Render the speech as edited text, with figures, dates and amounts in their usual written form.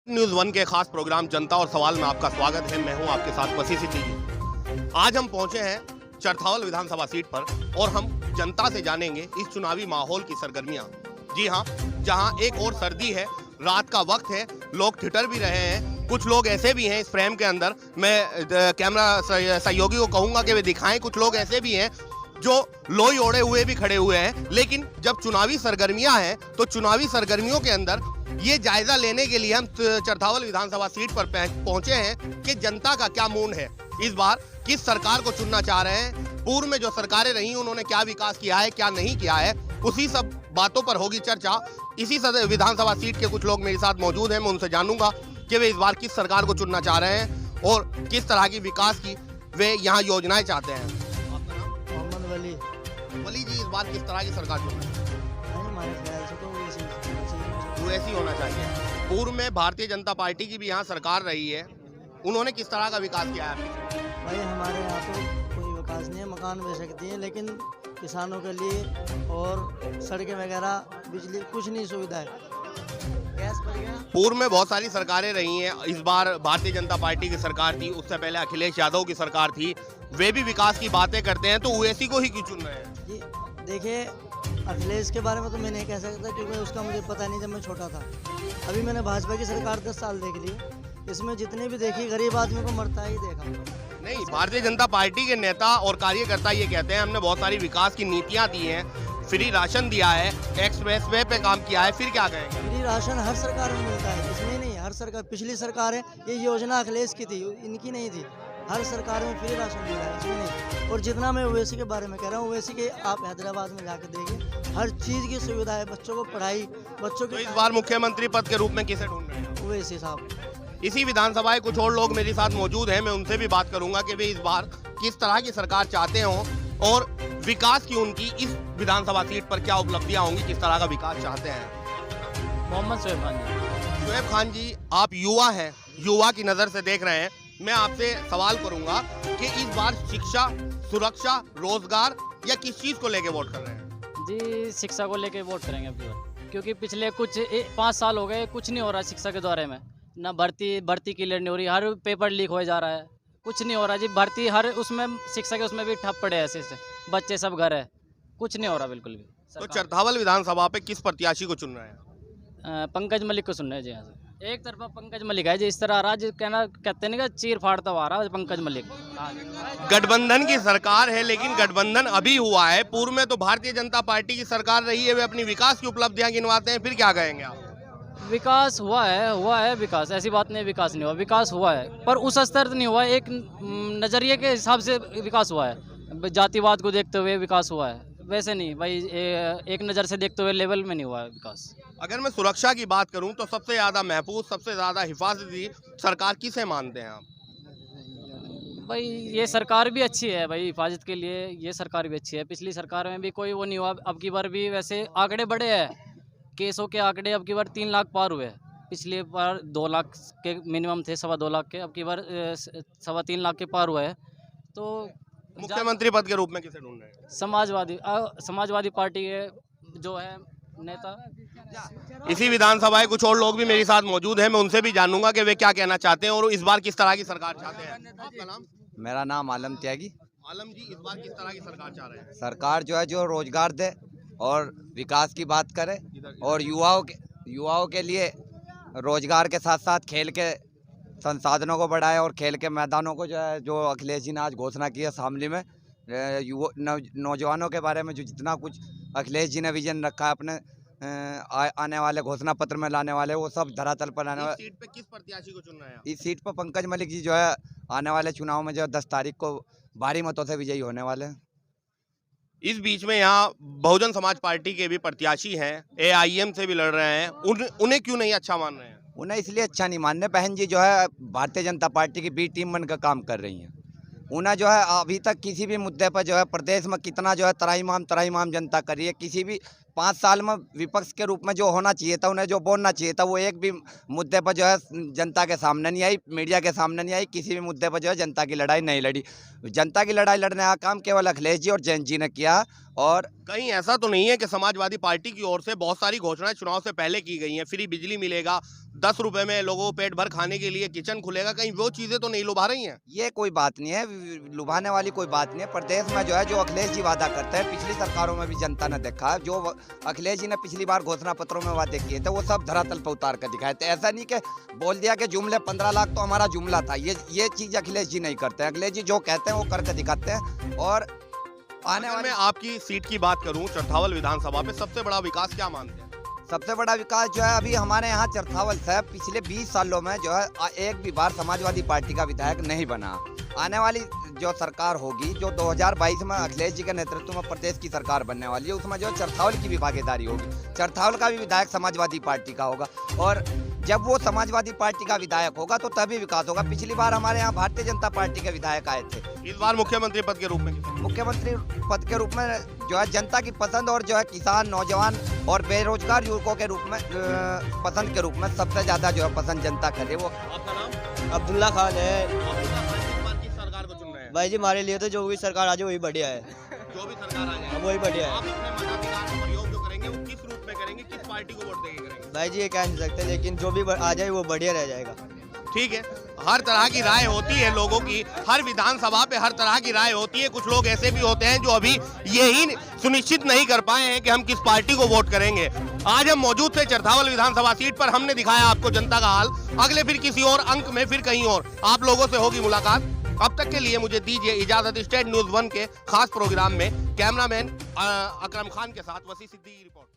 News one के खास programme जनता और सवाल में आपका स्वागत है। मैं हूं आपके साथ वसी सिद्दीकी। आज हम पहुंचे हैं चरथावल विधानसभा सीट पर और हम जनता से जानेंगे इस चुनावी माहौल की सरगर्मियां। जी हां, जहां एक और सर्दी है, रात का वक्त है, लोग ठिठर भी रहे हैं। कुछ लोग ऐसे भी हैं इस फ्रेम के अंदर, मैं कैमरा सहयोगी को कहूंगा कि वे दिखाएं। कुछ लोग ऐसे भी हैं जो लोई ओढ़े हुए भी खड़े हुए हैं। लेकिन जब चुनावी सरगर्मियां हैं तो चुनावी सरगर्मियों के अंदर ये जायजा लेने के लिए हम चरथावल विधानसभा सीट पर पहुंचे हैं कि जनता का क्या मूड है, इस बार किस सरकार को चुनना चाह रहे हैं, पूर्व में जो सरकारें रही उन्होंने क्या विकास किया है, क्या नहीं किया है, उसी सब बातों पर होगी चर्चा। इसी विधानसभा सीट के कुछ लोग मेरे साथ मौजूद हैं, मैं उनसे जानूंगा कि वे इस बार किस सरकार को चुनना चाह रहे हैं और किस तरह की विकास की वे यहाँ योजनाएं चाहते हैं। मोहम्मद वली वली जी, इस बार किस तरह की सरकार चुन रहे हैं? हमारे ख्याल से तो वो ऐसी होना चाहिए। पूर्व में भारतीय जनता पार्टी की भी यहाँ सरकार रही है, उन्होंने किस तरह का विकास किया है? भाई हमारे यहाँ तो कोई विकास नहीं है, मकान बेशक दिए लेकिन किसानों के लिए और सड़कें वगैरह, बिजली, कुछ नहीं सुविधा है। गैस बढ़ गया। पूर्व में बहुत सारी सरकारें रही हैं, इस बार भारतीय जनता पार्टी की सरकार थी, उससे पहले अखिलेश यादव की सरकार थी, वे भी विकास की बातें करते हैं, तो ओवैसी को ही क्यों चुन रहे हैं? जी देखिए, अखिलेश के बारे में तो मैं नहीं कह सकता क्योंकि उसका मुझे पता नहीं जब मैं छोटा था। अभी मैंने भाजपा की सरकार 10 साल देख ली, इसमें जितने भी देखी गरीब आदमी को मरता ही देखा। नहीं, भारतीय जनता पार्टी के नेता और कार्यकर्ता ये कहते हैं हमने बहुत सारी विकास की नीतियां दी हैं, फ्री राशन दिया है, एक्सप्रेस वे पे काम किया है, फिर क्या कहेंगे? फ्री राशन हर सरकार में मिलता है, इसमें नहीं, हर सरकार, पिछली सरकार है, ये योजना अखिलेश की थी, इनकी नहीं थी। हर सरकार में फ्री राशन मिला है, इसमें नहीं। और जितना मैं ओवैसी के बारे में कह रहा हूँ, ओवैसी के आप हैदराबाद में जाके देखिए, हर चीज़ की सुविधा है, बच्चों को पढ़ाई, बच्चों तो की। इस बार मुख्यमंत्री पद के रूप में किसे ढूंढ रहे हैं? ओवैसी साहब। इसी विधानसभा के कुछ और लोग मेरे साथ मौजूद हैं, मैं उनसे भी बात करूंगा कि वे इस बार किस तरह की सरकार चाहते हों और विकास की उनकी इस विधानसभा सीट पर क्या उपलब्धियां होंगी, किस तरह का विकास चाहते हैं। मोहम्मद शोएब खान जी। शोएब खान जी, आप युवा हैं, युवा की नज़र से देख रहे हैं, मैं आपसे सवाल करूंगा कि इस बार शिक्षा, सुरक्षा, रोजगार या किस चीज़ को लेके वोट कर रहे हैं? जी शिक्षा को लेके वोट करेंगे अब की बार, क्योंकि पिछले 5 साल हो गए, कुछ नहीं हो रहा शिक्षा के बारे में। ना भर्ती क्लियर नहीं हो रही, हर पेपर लीक हो जा रहा है, कुछ नहीं हो रहा जी। भर्ती हर उसमें, शिक्षा के उसमें भी ठप पड़े हैं, ऐसे बच्चे सब घर है, कुछ नहीं हो रहा बिल्कुल भी। तो चरथावल विधानसभा पे किस प्रत्याशी को चुन रहे हैं? पंकज मलिक को सुन रहे हैं जी। यहाँ से एक तरफा पंकज मलिक है जी, इस तरह आ रहा है, कहते नहीं कि चीर फाड़ता हुआ आ रहा है पंकज मलिक। गठबंधन की सरकार है, लेकिन गठबंधन अभी हुआ है, पूर्व में तो भारतीय जनता पार्टी की सरकार रही है, वे अपनी विकास की उपलब्धियां गिनवाते हैं, फिर क्या कहेंगे आप? विकास हुआ है विकास, ऐसी बात नहीं विकास नहीं हुआ, विकास हुआ है पर उस स्तर नहीं हुआ है, एक नज़रिए के हिसाब से विकास हुआ है, जातिवाद को देखते हुए विकास हुआ है, वैसे नहीं भाई, एक नज़र से देखते हुए लेवल में नहीं हुआ है विकास। अगर मैं सुरक्षा की बात करूं तो सबसे ज़्यादा महफूज, सबसे ज़्यादा हिफाजती सरकार किसे मानते हैं आप? भाई ये सरकार भी अच्छी है भाई, हिफाजत के लिए ये सरकार भी अच्छी है। पिछली सरकार में भी कोई वो नहीं हुआ, अब की बार भी वैसे आंकड़े बढ़े हैं, केसों के आंकड़े अब की बार 3 लाख पार हुए। पिछली बार 2 लाख के मिनिमम थे, 2.25 लाख के, अब की बार 3.25 लाख के पार हुए हैं। तो मुख्यमंत्री पद के रूप में किसे ढूंढ रहे हैं? समाजवादी पार्टी के जो है नेता। इसी विधानसभा के कुछ और लोग भी मेरे साथ मौजूद हैं, मैं उनसे भी जानूंगा कि वे क्या कहना चाहते हैं और इस बार किस तरह की सरकार चाहते हैं। आपका नाम? मेरा नाम आलम त्यागी। आलम जी, इस बार किस तरह की सरकार चाह रहे हैं? सरकार जो है जो रोजगार दे और विकास की बात करे और युवाओं के लिए रोजगार के साथ साथ खेल के संसाधनों को बढ़ाए और खेल के मैदानों को जो है, जो अखिलेश जी ने आज घोषणा की है शामली में, नौजवानों के बारे में जो जितना कुछ अखिलेश जी ने विजन रखा है अपने आने वाले घोषणा पत्र में लाने वाले, वो सब धरातल पर लाने वाले। इस सीट पे किस प्रत्याशी को चुन रहे हैं? इस सीट पर पंकज मलिक जी जो है आने वाले चुनाव में जो 10 तारीख को भारी मतों से विजयी होने वाले हैं। इस बीच में यहाँ बहुजन समाज पार्टी के भी प्रत्याशी हैं, AIM से भी लड़ रहे हैं, उन्हें क्यों नहीं अच्छा मान रहे हैं? उन्हें इसलिए अच्छा नहीं मानने, बहन जी जो है भारतीय जनता पार्टी की बी टीम बनकर काम कर रही हैं। उन्हें जो है अभी तक किसी भी मुद्दे पर जो है प्रदेश में कितना जो है तराईमाम जनता कर रही है, किसी भी 5 साल में विपक्ष के रूप में जो होना चाहिए था, उन्हें जो बोलना चाहिए था, वो एक भी मुद्दे पर जो है जनता के सामने नहीं आई, मीडिया के सामने नहीं आई, किसी भी मुद्दे पर जो है जनता की लड़ाई नहीं लड़ी। जनता की लड़ाई लड़ने का काम केवल अखिलेश जी और जयंत जी ने किया। और कहीं ऐसा तो नहीं है कि समाजवादी पार्टी की ओर से बहुत सारी घोषणाएं चुनाव से पहले की गई हैं, फ्री बिजली मिलेगा, 10 रुपए में लोगों को पेट भर खाने के लिए किचन खुलेगा, कहीं वो चीजें तो नहीं लुभा रही हैं? ये कोई बात नहीं है, लुभाने वाली कोई बात नहीं है। प्रदेश में जो है, जो अखिलेश जी वादा करते हैं, पिछली सरकारों में भी जनता ने देखा है, जो अखिलेश जी ने पिछली बार घोषणा पत्रों में वादे किए थे वो सब धरातल पर उतार कर दिखाए थे। ऐसा नहीं कि बोल दिया कि जुमले 15 लाख तो हमारा जुमला था, ये चीज अखिलेश जी नहीं करते हैं। अखिलेश जी जो कहते हैं वो करके दिखाते हैं। और आने अगर वाले मैं आपकी सीट की बात करूं, चरथावल विधानसभा में सबसे बड़ा विकास क्या मानते हैं? सबसे बड़ा विकास जो है अभी हमारे यहाँ चरथावल से पिछले 20 सालों में जो है एक भी बार समाजवादी पार्टी का विधायक नहीं बना। आने वाली जो सरकार होगी, जो 2022 में अखिलेश जी के नेतृत्व में प्रदेश की सरकार बनने वाली है, उसमें जो चरथावल की भी भागीदारी होगी। चरथावल का भी विधायक समाजवादी पार्टी का होगा, और जब वो समाजवादी पार्टी का विधायक होगा तो तभी विकास होगा। पिछली बार हमारे यहाँ भारतीय जनता पार्टी के विधायक आए थे। इस बार मुख्यमंत्री पद के रूप में मुख्यमंत्री पद के रूप में जो है जनता की पसंद, और जो है किसान, नौजवान और बेरोजगार युवकों के रूप में पसंद के रूप में सबसे ज्यादा जो है पसंद जनता करे। वो आपका नाम? अब्दुल्ला खान है। इस बार किस सरकार को चुन रहे हैं? भाई जी हमारे लिए तो जो भी सरकार आ जाए वही बढ़िया है, जो भी सरकार आ जाए वही बढ़िया आप अपने मताधिकार का प्रयोग जो करेंगे वो किस रूप में करेंगे, किस पार्टी को वोट देके करेंगे? भाई जी ये कह नहीं सकते, लेकिन जो भी आ जाए वो बढ़िया रह जाएगा। ठीक है, हर तरह की राय होती है लोगों की, हर विधानसभा पे हर तरह की राय होती है। कुछ लोग ऐसे भी होते हैं जो अभी यही सुनिश्चित नहीं कर पाए हैं कि हम किस पार्टी को वोट करेंगे। आज हम मौजूद थे चरथावल विधानसभा सीट पर, हमने दिखाया आपको जनता का हाल। अगले फिर किसी और अंक में फिर कहीं और आप लोगों से होगी मुलाकात। अब तक के लिए मुझे दीजिए इजाजत। स्टेट न्यूज़ 1 के खास प्रोग्राम में कैमरामैन अकरम खान के साथ वसी सिद्दीकी की रिपोर्ट।